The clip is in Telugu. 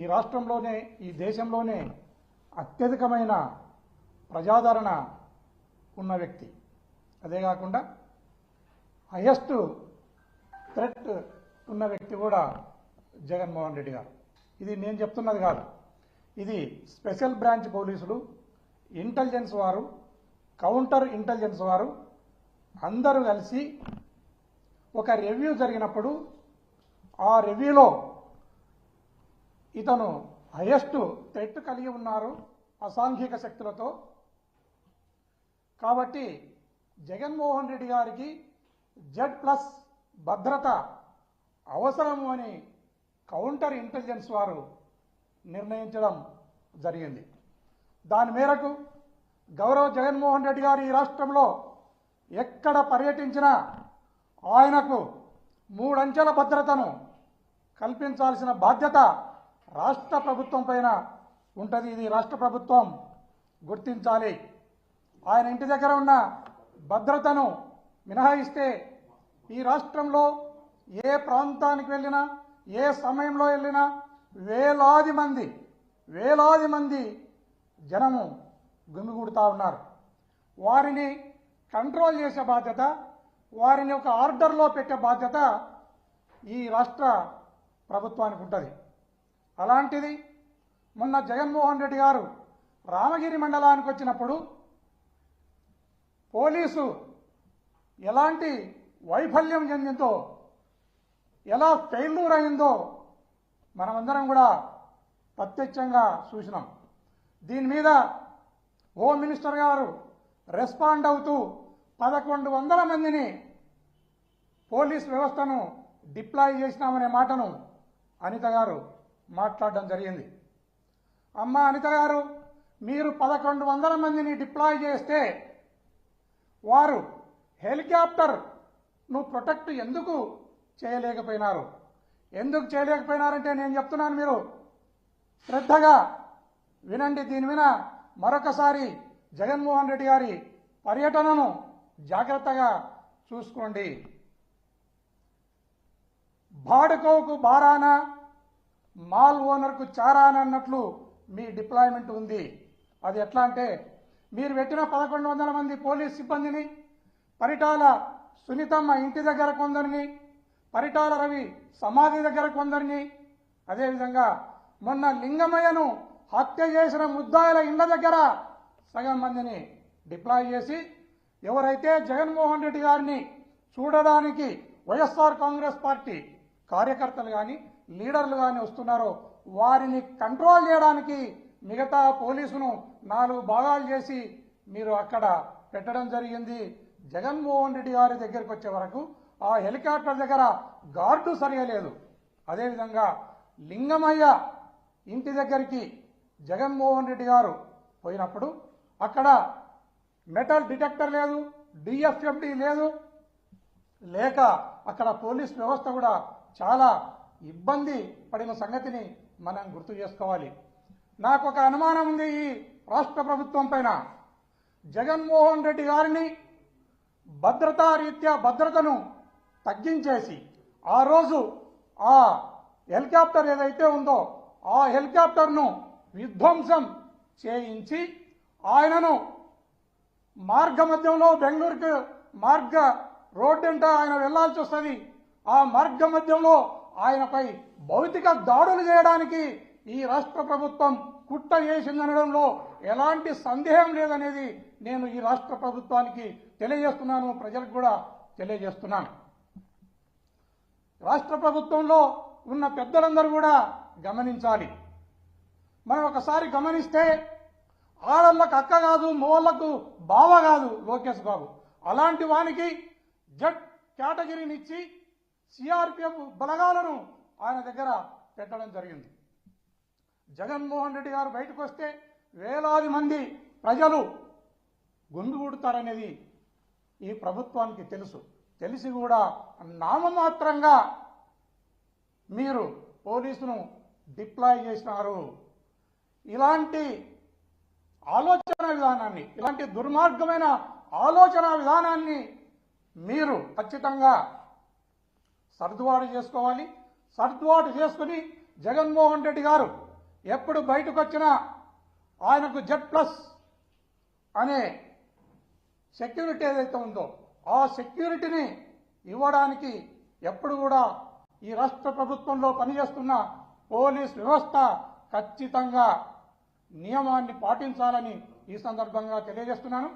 ఈ రాష్ట్రంలోనే ఈ దేశంలోనే అత్యధికమైన ప్రజాదరణ ఉన్న వ్యక్తి. అదే కాకుండా హైయెస్ట్ థ్రెట్ ఉన్న వ్యక్తి కూడా జగన్మోహన్ రెడ్డి గారు. ఇది నేను చెప్తున్నది కాదు, ఇది స్పెషల్ బ్రాంచ్ పోలీసులు, ఇంటెలిజెన్స్ వారు, కౌంటర్ ఇంటెలిజెన్స్ వారు అందరూ కలిసి ఒక రివ్యూ జరిగినప్పుడు ఆ రివ్యూలో ఇతను హైయెస్ట్ థ్రెట్ కలిగి ఉన్నారు అసాంఘిక శక్తులతో. కాబట్టి జగన్మోహన్ రెడ్డి గారికి Z+ భద్రత అవసరము అని కౌంటర్ ఇంటెలిజెన్స్ వారు నిర్ణయించడం జరిగింది. దాని మేరకు గౌరవ జగన్మోహన్ రెడ్డి గారు ఈ రాష్ట్రంలో ఎక్కడ పర్యటించినా ఆయనకు 3 అంచెల భద్రతను కల్పించాల్సిన బాధ్యత రాష్ట్ర ప్రభుత్వం పైన ఉంటుంది. ఇది రాష్ట్ర ప్రభుత్వం గుర్తించాలి. ఆయన ఇంటి దగ్గర ఉన్న భద్రతను మినహాయిస్తే ఈ రాష్ట్రంలో ఏ ప్రాంతానికి వెళ్ళినా, ఏ సమయంలో వెళ్ళినా వేలాది మంది జనము గుమిగూడుతూ ఉన్నారు. వారిని కంట్రోల్ చేసే బాధ్యత, వారిని ఒక ఆర్డర్లో పెట్టే బాధ్యత ఈ రాష్ట్ర ప్రభుత్వానికి ఉంటుంది. అలాంటిది మొన్న జగన్మోహన్ రెడ్డి గారు రామగిరి మండలానికి వచ్చినప్పుడు పోలీసు ఎలాంటి వైఫల్యం చెందిందో, ఎలా ఫెయిల్యూర్ అయిందో మనమందరం కూడా ప్రత్యక్షంగా చూసినాం. దీని మీద హోమ్ మినిస్టర్ గారు రెస్పాండ్ అవుతూ 1100 మందిని పోలీస్ వ్యవస్థను డిప్లాయ్ చేసినామనే మాటను అనిత గారు మాట్లాడడం జరిగింది. అమ్మ అనిత గారు, మీరు 1100 మందిని డిప్లాయ్ చేస్తే వారు హెలికాప్టర్ను ప్రొటెక్ట్ ఎందుకు చేయలేకపోయినారు? ఎందుకు చేయలేకపోయినారంటే నేను చెప్తున్నాను, మీరు శ్రద్ధగా వినండి. దీని మీద మరొకసారి జగన్మోహన్ రెడ్డి గారి పర్యటనను జాగ్రత్తగా చూసుకోండి. బాడుకోకు బారానా, మాల్ ఓనర్కు చారానా అన్నట్లు మీ డిప్లాయ్మెంట్ ఉంది. అది ఎట్లా అంటే, మీరు పెట్టిన 1100 మంది పోలీస్ సిబ్బందిని పరిటాల సునీతమ్మ ఇంటి దగ్గర కొందరిని, పరిటాల రవి సమాధి దగ్గర కొందరిని, అదేవిధంగా మొన్న లింగమయ్యను హత్య చేసిన ముద్దాయిల ఇండ్ల దగ్గర సగం మందిని డిప్లాయ్ చేసి, ఎవరైతే జగన్మోహన్ రెడ్డి గారిని చూడడానికి వైఎస్ఆర్ కాంగ్రెస్ పార్టీ కార్యకర్తలు కానీ లీడర్లు కానీ వస్తున్నారో వారిని కంట్రోల్ చేయడానికి మిగతా పోలీసును 4 భాగాలు చేసి మీరు అక్కడ పెట్టడం జరిగింది. జగన్మోహన్ రెడ్డి గారి దగ్గరికి వచ్చే వరకు ఆ హెలికాప్టర్ దగ్గర గార్డు సరియలేదు. అదేవిధంగా లింగమయ్య ఇంటి దగ్గరికి జగన్మోహన్ రెడ్డి గారు పోయినప్పుడు అక్కడ మెటల్ డిటెక్టర్ లేదు, DFMD లేదు, లేక అక్కడ పోలీస్ వ్యవస్థ కూడా చాలా ఇబ్బంది పడిన సంగతిని మనం గుర్తు చేసుకోవాలి. నాకు ఒక అనుమానం ఉంది ఈ రాష్ట్ర ప్రభుత్వం పైన. జగన్మోహన్ రెడ్డి గారిని భద్రతా రీత్యా భద్రతను తగ్గించేసి ఆ రోజు ఆ హెలికాప్టర్ ఏదైతే ఉందో ఆ హెలికాప్టర్ను విధ్వంసం చేయించి ఆయనను మార్గ మధ్యంలో బెంగళూరుకు రోడ్డు అంటే ఆయన వెళ్లాల్సి వస్తుంది. ఆ మార్గ మధ్యంలో ఆయనపై భౌతిక దాడులు చేయడానికి ఈ రాష్ట్ర ప్రభుత్వం కుట్ర చేసిందనడంలో ఎలాంటి సందేహం లేదనేది నేను ఈ రాష్ట్ర ప్రభుత్వానికి తెలియజేస్తున్నాను, ప్రజలకు కూడా తెలియజేస్తున్నాను. రాష్ట్ర ప్రభుత్వంలో ఉన్న పెద్దలందరూ కూడా గమనించాలి. మనం ఒకసారి గమనిస్తే ఆడళ్ళకు అక్క కాదు, మోళ్లకు బావ కాదు లోకేష్ బాబు. అలాంటి వానికి Z కేటగిరీనిచ్చి CRPF బలగాలను ఆయన దగ్గర పెట్టడం జరిగింది. జగన్మోహన్ రెడ్డి గారు బయటకు వస్తే వేలాది మంది ప్రజలు గుమిగూడుతారనేది ఈ ప్రభుత్వానికి తెలిసి కూడా నామమాత్రంగా మీరు పోలీసును డిప్లాయ్ చేసినారు. ఇలాంటి ఆలోచన విధానాన్ని, ఇలాంటి దుర్మార్గమైన ఆలోచన విధానాన్ని మీరు ఖచ్చితంగా సర్దుబాటు చేసుకోవాలి. సర్దుబాటు చేసుకుని జగన్మోహన్ రెడ్డి గారు ఎప్పుడు బయటకు వచ్చినా ఆయనకు Z+ అనే సెక్యూరిటీ ఏదైతే ఉందో ఆ సెక్యూరిటీని ఇవ్వడానికి ఎప్పుడు కూడా ఈ రాష్ట్ర ప్రభుత్వంలో పనిచేస్తున్న పోలీస్ వ్యవస్థ ఖచ్చితంగా నియమాన్ని పాటించాలని ఈ సందర్భంగా తెలియజేస్తున్నాను.